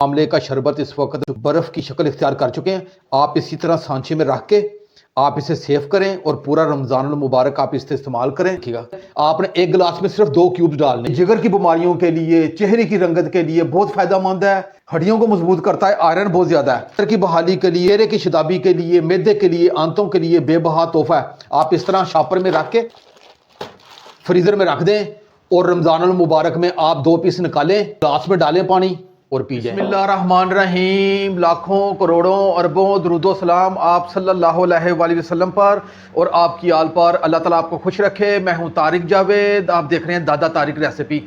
आमले का शरबत इस वक्त बर्फ़ की शक्ल इख्तियार कर चुके हैं। आप इसी तरह सांचे में रख के आप इसे सेव करें और पूरा रमज़ान मुबारक आप इसे इस्तेमाल करें। आपने एक गिलास में सिर्फ 2 क्यूब्स डालने। जिगर की बीमारियों के लिए, चेहरे की रंगत के लिए बहुत फायदेमंद है। हड्डियों को मजबूत करता है, आयरन बहुत ज्यादा है। चेहरे की बहाली के लिए, चेहरे की शदाबी के लिए, मैदे के लिए, आंतों के लिए बेबहा तोहफा है। आप इस तरह शापर में रख के फ्रीजर में रख दें और रमज़ान मुबारक में आप 2 पीस निकालें, ग्लास में डालें पानी और पी जाए। बिस्मिल्लाहिर्रहमानिर्रहीम। लाखों करोड़ों अरबों दुरूदो सलाम आप सल्लल्लाहु अलैहि वसल्लम पर और आपकी आल पर। अल्लाह ताला आपको खुश रखे। मैं हूं तारिक जावेद, आप देख रहे हैं दादा तारिक रेसिपी।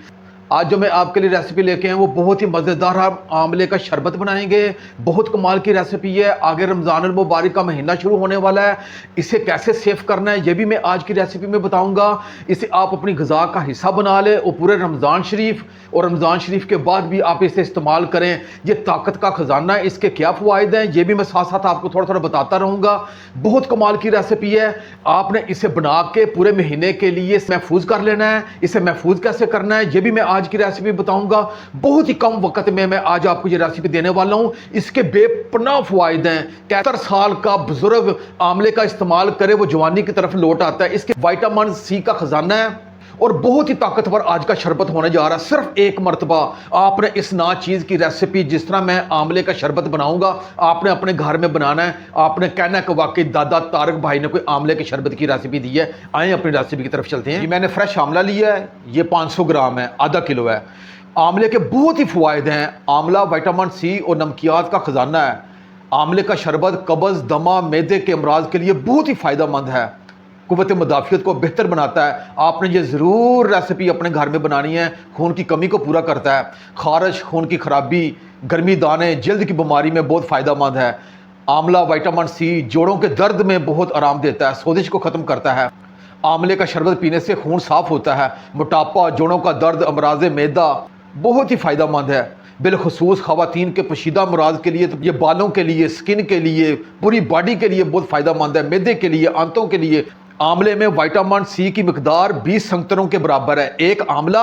आज जो मैं आपके लिए रेसिपी लेके आए वो बहुत ही मज़ेदार आमले का शरबत बनाएंगे। बहुत कमाल की रेसिपी है। आगे रमज़ान मुबारक का महीना शुरू होने वाला है। इसे कैसे सेव करना है ये भी मैं आज की रेसिपी में बताऊंगा। इसे आप अपनी ग़िज़ा का हिस्सा बना लें और पूरे रमज़ान शरीफ और रमज़ान शरीफ के बाद भी आप इसे इस्तेमाल करें। ये ताकत का ख़जाना है। इसके क्या फ़वाइद हैं ये भी मैं साथ साथ आपको थोड़ा थोड़ा बताता रहूँगा। बहुत कमाल की रेसिपी है। आपने इसे बना के पूरे महीने के लिए महफूज कर लेना है। इसे महफूज कैसे करना है ये भी मैं आज की रेसिपी बताऊंगा। बहुत ही कम वक्त में मैं आज आपको ये रेसिपी देने वाला हूं। इसके बेपनाह फ़वाइद हैं। 71 साल का बुजुर्ग आमले का इस्तेमाल करे वो जवानी की तरफ लौट आता है। इसके विटामिन सी का ख़जाना है और बहुत ही ताकतवर आज का शरबत होने जा रहा है। सिर्फ एक मरतबा आपने इस ना चीज़ की रेसिपी, जिस तरह मैं आमले का शरबत बनाऊंगा, आपने अपने घर में बनाना है। आपने कहना है कि वाकई दादा तारिक भाई ने कोई आमले के शरबत की रेसिपी दी है। आए अपनी रेसिपी की तरफ चलते हैं। मैंने फ्रेश आमला लिया है, ये 500 ग्राम है, आधा किलो है। आमले के बहुत ही फ़वाइद हैं। आमला विटामिन सी और नमकियात का ख़जाना है। आमले का शरबत कब्ज़, दमा, मैदे के अमराज के लिए बहुत ही फ़ायदेमंद है। क़ुव्वत मुदाफ़ियत को बेहतर बनाता है। आपने ये ज़रूर रेसिपी अपने घर में बनानी है। खून की कमी को पूरा करता है। खारिश, खून की खराबी, गर्मी दाने, जल्द की बीमारी में बहुत फ़ायदेमंद है। आमला विटामिन सी जोड़ों के दर्द में बहुत आराम देता है, सोजिश को ख़त्म करता है। आमले का शरबत पीने से खून साफ़ होता है। मोटापा, जोड़ों का दर्द, अमराज मैदा बहुत ही फ़ायदेमंद है। बिलखसूस ख़वातीन के पोशीदा अमराज के लिए, तो ये बालों के लिए, स्किन के लिए, पूरी बॉडी के लिए बहुत फ़ायदेमंद है। मैदे के लिए, आंतों के लिए। आमले में विटामिन सी की मिकदार 20 संगतरों के बराबर है। एक आमला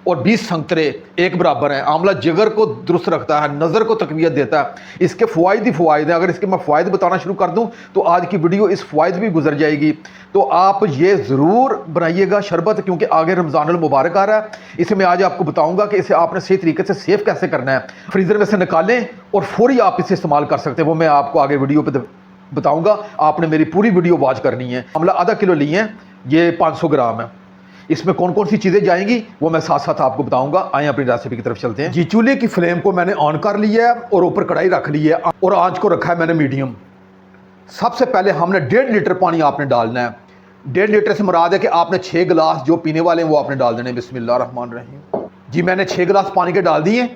और 20 संतरे एक बराबर हैं। आमला जिगर को दुरुस्त रखता है, नज़र को तकवीत देता है। इसके फ़वाइद ही फ़वाइद हैं। अगर इसके मैं फ़वाइद बताना शुरू कर दूं तो आज की वीडियो इस फ़वाइद भी गुजर जाएगी। तो आप ये ज़रूर बनाइएगा शरबत, क्योंकि आगे रमज़ान मुबारक आ रहा है। इसे मैं आज आपको बताऊंगा कि इसे आपने सही तरीके से सेव कैसे करना है। फ्रीज़र में से निकालें और फौरी आप इसे इस्तेमाल कर सकते हैं। वो मैं आपको आगे वीडियो पर बताऊंगा। आपने मेरी पूरी वीडियो वॉच करनी है। आमला आधा किलो लिए हैं, ये 500 ग्राम है। इसमें कौन कौन सी चीज़ें जाएंगी वो मैं साथ साथ आपको बताऊंगा। आए अपनी रेसिपी की तरफ चलते हैं जी। चूल्हे की फ्लेम को मैंने ऑन कर लिया है और ऊपर कढ़ाई रख ली है और आंच को रखा है मैंने मीडियम। सबसे पहले हमने 1.5 लीटर पानी आपने डालना है। 1.5 लीटर से मुराद है कि आपने 6 गिलास जो पीने वाले हैं वो आपने डाल देने। बिस्मिल्लाहिर्रहमानिर्रहीम। जी मैंने 6 गिलास पानी के डाल दिए।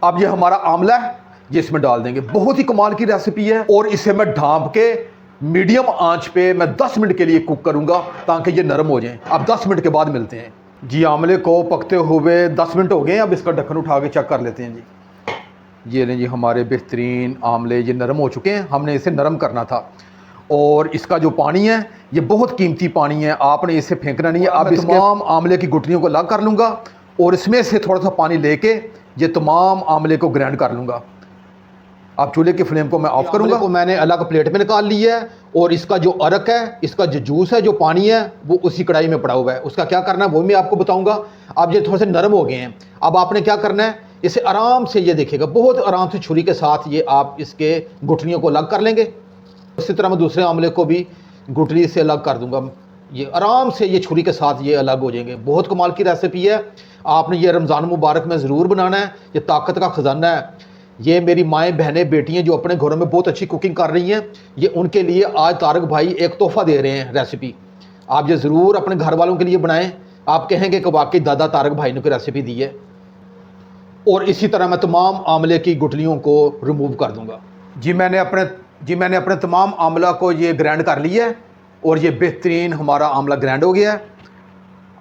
अब ये हमारा आमला है, ये इसमें डाल देंगे। बहुत ही कमाल की रेसिपी है और इसे मैं ढांप के मीडियम आंच पे मैं 10 मिनट के लिए कुक करूंगा ताकि ये नरम हो जाए। अब 10 मिनट के बाद मिलते हैं जी। आमले को पकते हुए 10 मिनट हो गए। अब इसका ढक्कन उठा के चेक कर लेते हैं जी। ये लें जी हमारे बेहतरीन आमले, ये नरम हो चुके हैं। हमने इसे नरम करना था और इसका जो पानी है ये बहुत कीमती पानी है, आपने इसे फेंकना नहीं है। अब इस तमाम आमले की गुठलियों को अलग कर लूँगा और इसमें से थोड़ा सा पानी लेके ये तमाम आमले को ग्राइंड कर लूँगा। अब चूल्हे की फ्लेम को मैं ऑफ करूंगा। को मैंने अलग प्लेट में निकाल लिया है और इसका जो अरक है, इसका जो जूस है, जो पानी है, वो उसी कढ़ाई में पड़ा हुआ है। उसका क्या करना है वो मैं आपको बताऊंगा। अब ये थोड़े से नरम हो गए हैं। अब आपने क्या करना है, इसे आराम से, ये देखिएगा बहुत आराम से छुरी के साथ ये आप इसके गुठलियों को अलग कर लेंगे। इसी तरह मैं दूसरे आमले को भी गुठली से अलग कर दूंगा। ये आराम से ये छुरी के साथ ये अलग हो जाएंगे। बहुत कमाल की रेसिपी है। आपने ये रमज़ान मुबारक में ज़रूर बनाना है। ये ताकत का ख़जाना है। ये मेरी माएँ, बहनें, बेटियाँ जो अपने घरों में बहुत अच्छी कुकिंग कर रही हैं, ये उनके लिए आज तारिक भाई एक तोहफ़ा दे रहे हैं रेसिपी। आप ये ज़रूर अपने घर वालों के लिए बनाएं। आप कहेंगे कि वाकई दादा तारिक भाई ने कोई रेसिपी दी है। और इसी तरह मैं तमाम आमले की गुठलियों को रिमूव कर दूंगा जी। मैंने अपने तमाम आमला को ये ग्राइंड कर लिया है और ये बेहतरीन हमारा आमला ग्राइंड हो गया है।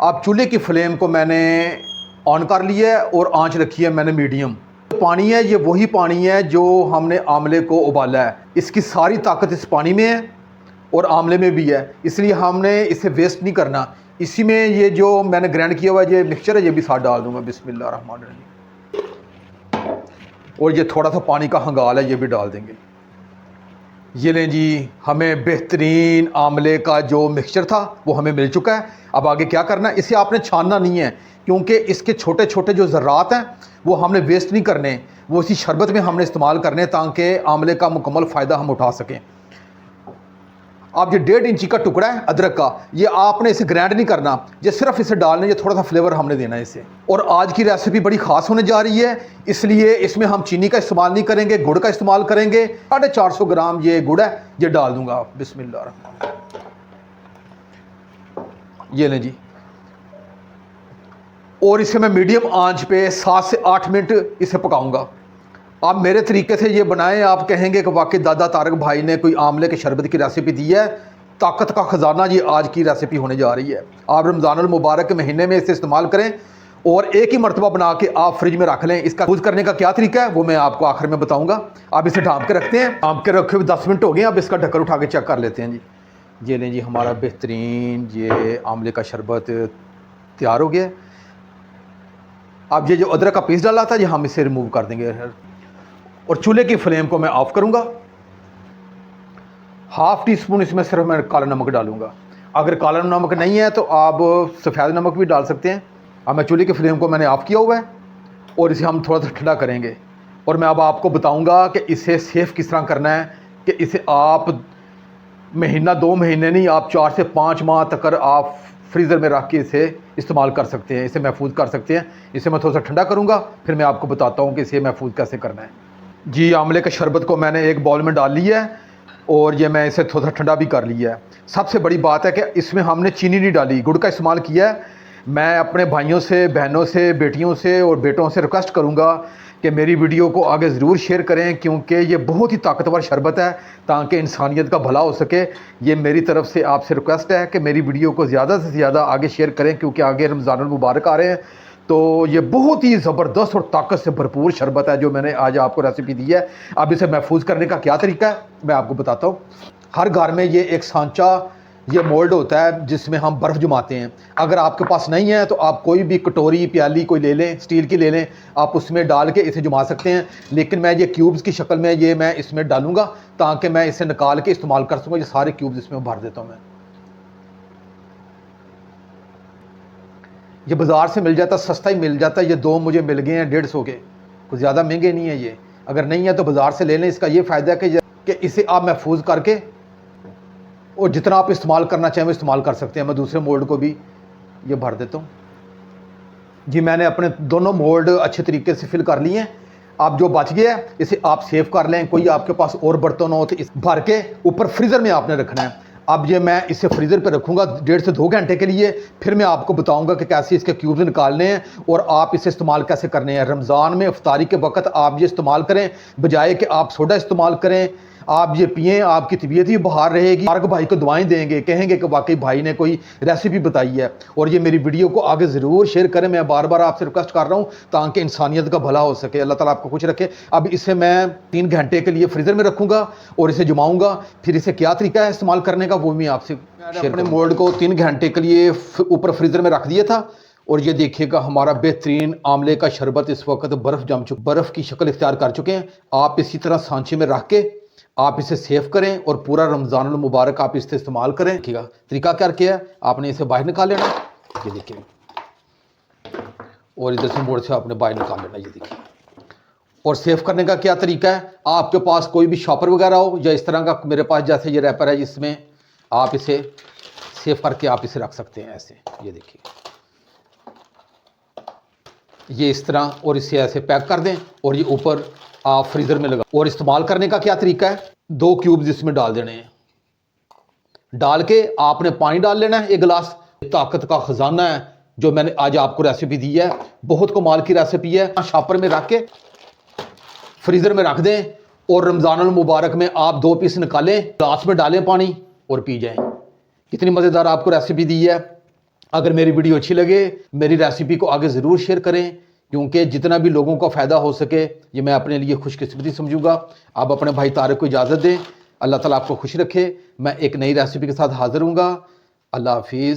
अब चूल्हे की फ्लेम को मैंने ऑन कर लिया है और आँच रखी है मैंने मीडियम। पानी है ये वही पानी है जो हमने आमले को उबाला है। इसकी सारी ताकत इस पानी में है और आमले में भी है, इसलिए हमने इसे वेस्ट नहीं करना। इसी में ये जो मैंने ग्राइंड किया हुआ ये मिक्सचर है ये भी साथ डाल दूंगा। बिस्मिल्लाहिर्रहमानिर्रहीम। और ये थोड़ा सा पानी का हंगाल है, ये भी डाल देंगे। ये लें जी, हमें बेहतरीन आमले का जो मिक्सचर था वो हमें मिल चुका है। अब आगे क्या करना है, इसे आपने छानना नहीं है, क्योंकि इसके छोटे छोटे जो ज़र्रात हैं वो हमने वेस्ट नहीं करने, वो इसी शरबत में हमने इस्तेमाल करने ताकि आमले का मुकम्मल फ़ायदा हम उठा सकें। अब ये 1.5 इंची का टुकड़ा है अदरक का, ये आपने इसे ग्राइंड नहीं करना, ये सिर्फ इसे डालने, ये थोड़ा सा फ्लेवर हमने देना है इसे। और आज की रेसिपी बड़ी ख़ास होने जा रही है, इसलिए इसमें हम चीनी का इस्तेमाल नहीं करेंगे, गुड़ का इस्तेमाल करेंगे। 450 ग्राम ये गुड़ है, ये डाल दूंगा। बिस्मिल्लाह, ये लें जी। और इसे मैं मीडियम आंच पे 7 से 8 मिनट इसे पकाऊंगा। आप मेरे तरीके से ये बनाएं, आप कहेंगे कि वाकई दादा तारक भाई ने कोई आमले के शरबत की रेसिपी दी है। ताकत का ख़जाना ये आज की रेसिपी होने जा रही है। आप रमज़ानुल मुबारक के महीने में इसे इस्तेमाल करें और एक ही मरतबा बना के आप फ्रिज में रख लें। इसका यूज़ करने का क्या तरीका है वो मैं आपको आखिर में बताऊँगा। आप इसे ढाँप के रखते हैं, ढाँप के रखे हुए 10 मिनट हो गए। अब इसका ढक्कन उठा के चेक कर लेते हैं जी। ये लें जी, हमारा बेहतरीन ये आमले का शरबत तैयार हो गया। अब ये जो अदरक का पीस डाला था ये हम इसे रिमूव कर देंगे और चूल्हे की फ्लेम को मैं ऑफ करूंगा। 1/2 टीस्पून इसमें सिर्फ मैं काला नमक डालूंगा। अगर काला नमक नहीं है तो आप सफ़ेद नमक भी डाल सकते हैं। अब मैं चूल्हे की फ्लेम को मैंने ऑफ किया हुआ है और इसे हम थोड़ा सा ठंडा करेंगे। और मैं अब आपको बताऊंगा कि इसे सेफ़ किस तरह करना है, कि इसे आप महीना 2 महीने नहीं, आप 4 से 5 माह तक आप फ्रीज़र में रख के इसे इस्तेमाल कर सकते हैं, इसे महफूज कर सकते हैं। इसे मैं थोड़ा सा ठंडा करूँगा, फिर मैं आपको बताता हूँ कि इसे महफूज कैसे करना है जी। आमले के शरबत को मैंने एक बाउल में डाल लिया है और ये मैं इसे थोड़ा सा ठंडा भी कर लिया है। सबसे बड़ी बात है कि इसमें हमने चीनी नहीं डाली, गुड़ का इस्तेमाल किया है। मैं अपने भाइयों से, बहनों से, बेटियों से और बेटों से रिक्वेस्ट करूँगा कि मेरी वीडियो को आगे ज़रूर शेयर करें, क्योंकि ये बहुत ही ताकतवर शरबत है ताकि इंसानियत का भला हो सके। ये मेरी तरफ से आपसे रिक्वेस्ट है कि मेरी वीडियो को ज़्यादा से ज़्यादा आगे शेयर करें, क्योंकि आगे रमज़ानुल मुबारक आ रहे हैं। तो ये बहुत ही ज़बरदस्त और ताकत से भरपूर शरबत है जो मैंने आज आपको रेसिपी दी है। अब इसे महफूज करने का क्या तरीका है मैं आपको बताता हूँ। हर घर में ये एक सांचा, ये मोल्ड होता है जिसमें हम बर्फ़ जमाते हैं। अगर आपके पास नहीं है तो आप कोई भी कटोरी, प्याली कोई ले लें, स्टील की ले लें, आप उसमें डाल के इसे जमा सकते हैं। लेकिन मैं ये क्यूब्स की शक्ल में ये मैं इसमें डालूंगा ताकि मैं इसे निकाल के इस्तेमाल कर सकूँ। ये सारे क्यूब्स इसमें भर देता हूँ मैं। ये बाज़ार से मिल जाता, सस्ता ही मिल जाता है। ये 2 मुझे मिल गए हैं 150 के, कुछ ज़्यादा महंगे नहीं है ये। अगर नहीं है तो बाज़ार से ले लें। इसका ये फ़ायदा है कि इसे आप महफूज करके और जितना आप इस्तेमाल करना चाहें वो इस्तेमाल कर सकते हैं। मैं दूसरे मोल्ड को भी ये भर देता हूँ जी। मैंने अपने दोनों मोल्ड अच्छे तरीके से फिल कर लिए हैं। आप जो बच गया है इसे आप सेव कर लें। कोई आपके पास और बर्तन हो तो इस भर के ऊपर फ्रीज़र में आपने रखना है। अब ये मैं इसे फ्रीज़र पे रखूँगा 1.5 से 2 घंटे के लिए। फिर मैं आपको बताऊँगा कि कैसे इसके क्यूब्स निकालने हैं और आप इसे इस्तेमाल कैसे करने हैं। रमज़ान में इफ्तारी के वक्त आप ये इस्तेमाल करें, बजाय कि आप सोडा इस्तेमाल करें। आप ये पिएँ, आपकी तबीयत भी बहार रहेगी। तारक भाई को दुआएं देंगे, कहेंगे कि वाकई भाई ने कोई रेसिपी बताई है। और ये मेरी वीडियो को आगे ज़रूर शेयर करें। मैं बार बार आपसे रिक्वेस्ट कर रहा हूँ ताकि इंसानियत का भला हो सके। अल्लाह ताला आपको खुश रखे। अब इसे मैं 3 घंटे के लिए फ्रीज़र में रखूँगा और इसे जमाऊँगा। फिर इसे क्या तरीका है इस्तेमाल करने का वो मैं आपसे शेयर। अपने मोल्ड को 3 घंटे के लिए ऊपर फ्रीज़र में रख दिया था और ये देखिएगा हमारा बेहतरीन आमले का शरबत इस वक्त बर्फ़ जम चुका, बर्फ़ की शक्ल इख्तियार कर चुके हैं। आप इसी तरह सांचे में रख के आप इसे सेव करें और पूरा रमज़ानुल मुबारक आप इसे इस्तेमाल करें। देखिएगा तरीका क्या किया है, आपने इसे बाहर निकाल लेना, ये देखिए, और इधर से मोड़ से आपने बाहर निकाल लेना, ये देखिए। और सेव करने का क्या तरीका है, आपके पास कोई भी शॉपर वगैरह हो या इस तरह का, मेरे पास जैसे ये रैपर है जिसमें आप इसे सेव करके आप इसे रख सकते हैं ऐसे, ये देखिए, ये इस तरह। और इसे ऐसे पैक कर दें और ये ऊपर आप फ्रीज़र में लगा। और इस्तेमाल करने का क्या तरीका है, 2 क्यूब्स इसमें डाल देने हैं। डाल के आपने पानी डाल लेना है 1 गिलास। ताकत का ख़जाना है जो मैंने आज आपको रेसिपी दी है, बहुत कमाल की रेसिपी है। शॉपर में रख के फ्रीज़र में रख दें और रमज़ानुल मुबारक में आप 2 पीस निकालें, गिलास में डालें पानी और पी जाएं। कितनी मज़ेदार आपको रेसिपी दी है। अगर मेरी वीडियो अच्छी लगे, मेरी रेसिपी को आगे ज़रूर शेयर करें, क्योंकि जितना भी लोगों का फ़ायदा हो सके ये मैं अपने लिए खुशकिस्मती समझूंगा। आप अपने भाई तारक को इजाज़त दें। अल्लाह ताला आपको खुश रखे। मैं एक नई रेसिपी के साथ हाज़िर हूँगा। अल्लाह हाफिज़।